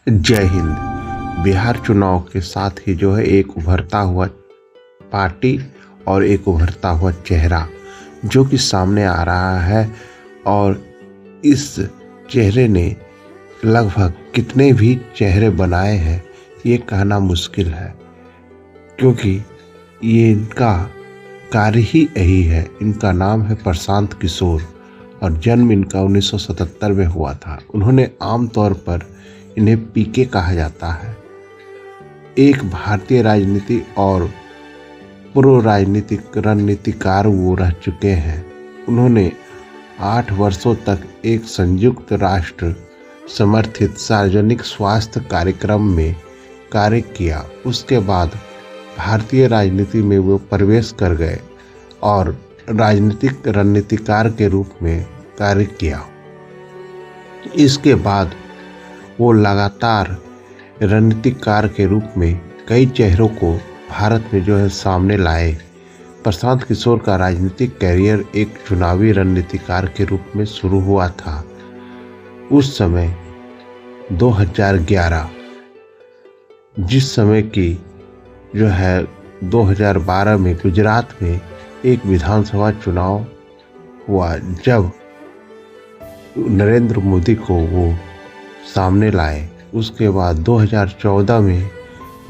जय हिंद। बिहार चुनाव के साथ ही जो है एक उभरता हुआ पार्टी और एक उभरता हुआ चेहरा जो कि सामने आ रहा है। और इस चेहरे ने लगभग कितने भी चेहरे बनाए हैं ये कहना मुश्किल है, क्योंकि ये इनका कार्य ही यही है। इनका नाम है प्रशांत किशोर और जन्म इनका 1977 में हुआ था। उन्होंने आमतौर पर इन्हें पीके कहा जाता है। एक भारतीय राजनीति और पूर्व राजनीतिक रणनीतिकार वो रह चुके हैं। उन्होंने 8 वर्षों तक एक संयुक्त राष्ट्र समर्थित सार्वजनिक स्वास्थ्य कार्यक्रम में कार्य किया। उसके बाद भारतीय राजनीति में वो प्रवेश कर गए और राजनीतिक रणनीतिकार के रूप में कार्य किया। इसके बाद वो लगातार रणनीतिकार के रूप में कई चेहरों को भारत में जो है सामने लाए। प्रशांत किशोर का राजनीतिक कैरियर एक चुनावी रणनीतिकार के रूप में शुरू हुआ था। उस समय 2011 जिस समय की जो है 2012 में गुजरात में एक विधानसभा चुनाव हुआ, जब नरेंद्र मोदी को वो सामने लाए। उसके बाद 2014 में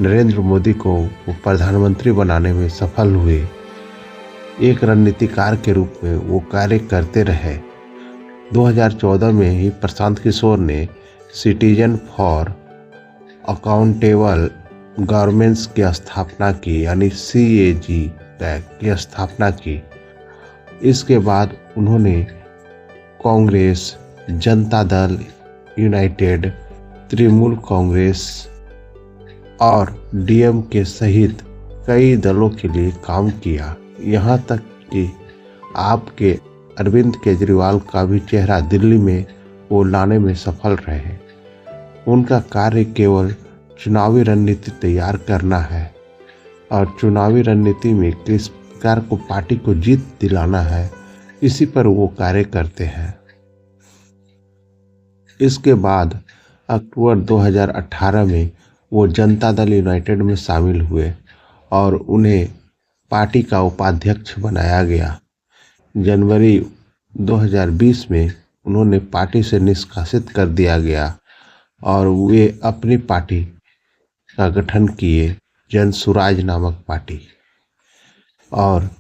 नरेंद्र मोदी को वो प्रधानमंत्री बनाने में सफल हुए। एक रणनीतिकार के रूप में वो कार्य करते रहे। 2014 में ही प्रशांत किशोर ने सिटीजन फॉर अकाउंटेबल गवर्नेंस की स्थापना की, यानी CAG की स्थापना की। इसके बाद उन्होंने कांग्रेस, जनता दल यूनाइटेड, तृणमूल कांग्रेस और DMK सहित कई दलों के लिए काम किया। यहाँ तक कि आपके अरविंद केजरीवाल का भी चेहरा दिल्ली में वो लाने में सफल रहे। उनका कार्य केवल चुनावी रणनीति तैयार करना है और चुनावी रणनीति में किस प्रकार को पार्टी को जीत दिलाना है, इसी पर वो कार्य करते हैं। इसके बाद अक्टूबर 2018 में वो जनता दल यूनाइटेड में शामिल हुए और उन्हें पार्टी का उपाध्यक्ष बनाया गया। जनवरी 2020 में उन्होंने पार्टी से निष्कासित कर दिया गया और वे अपनी पार्टी का गठन किए, जन सुराज नामक पार्टी। और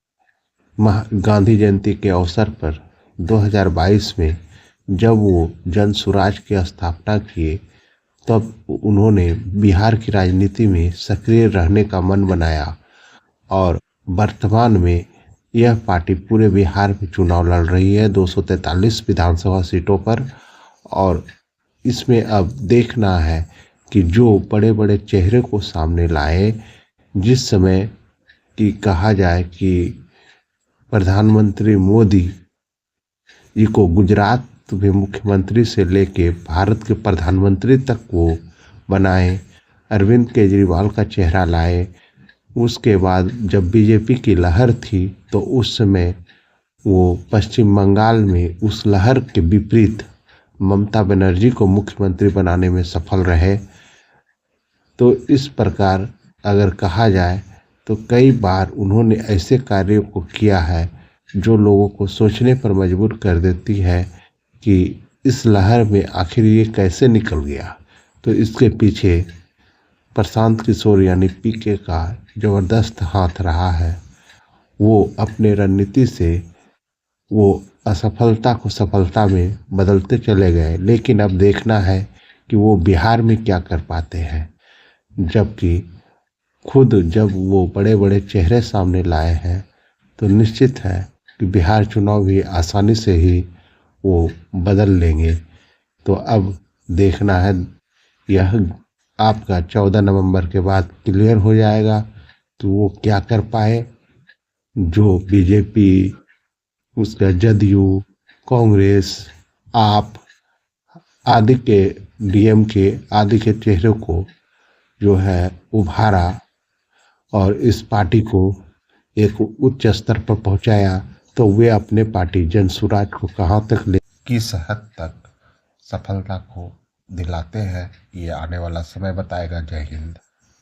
गांधी जयंती के अवसर पर 2022 में जब वो जन सुराज की स्थापना किए, तब उन्होंने बिहार की राजनीति में सक्रिय रहने का मन बनाया और वर्तमान में यह पार्टी पूरे बिहार में चुनाव लड़ रही है 243 विधानसभा सीटों पर। और इसमें अब देखना है कि जो बड़े बड़े चेहरे को सामने लाए, जिस समय कि कहा जाए कि प्रधानमंत्री मोदी जी को गुजरात में मुख्यमंत्री से लेके भारत के प्रधानमंत्री तक वो बनाए, अरविंद केजरीवाल का चेहरा लाए। उसके बाद जब बीजेपी की लहर थी तो उस समय वो पश्चिम बंगाल में उस लहर के विपरीत ममता बनर्जी को मुख्यमंत्री बनाने में सफल रहे। तो इस प्रकार अगर कहा जाए तो कई बार उन्होंने ऐसे कार्यों को किया है जो लोगों को सोचने पर मजबूर कर देती है कि इस लहर में आखिर ये कैसे निकल गया। तो इसके पीछे प्रशांत किशोर यानी पीके का ज़बरदस्त हाथ रहा है। वो अपने रणनीति से वो असफलता को सफलता में बदलते चले गए, लेकिन अब देखना है कि वो बिहार में क्या कर पाते हैं। जबकि खुद जब वो बड़े बड़े चेहरे सामने लाए हैं तो निश्चित है कि बिहार चुनाव भी आसानी से ही वो बदल लेंगे। तो अब देखना है, यह आपका 14 नवंबर के बाद क्लियर हो जाएगा तो वो क्या कर पाए। जो बीजेपी, उसका जदयू, कांग्रेस, आप आदि के DMK आदि के चेहरों को जो है उभारा और इस पार्टी को एक उच्च स्तर पर पहुंचाया, तो वे अपने पार्टी जनसुराज को कहां तक ले, किस हद तक सफलता को दिलाते हैं, ये आने वाला समय बताएगा। जय हिंद।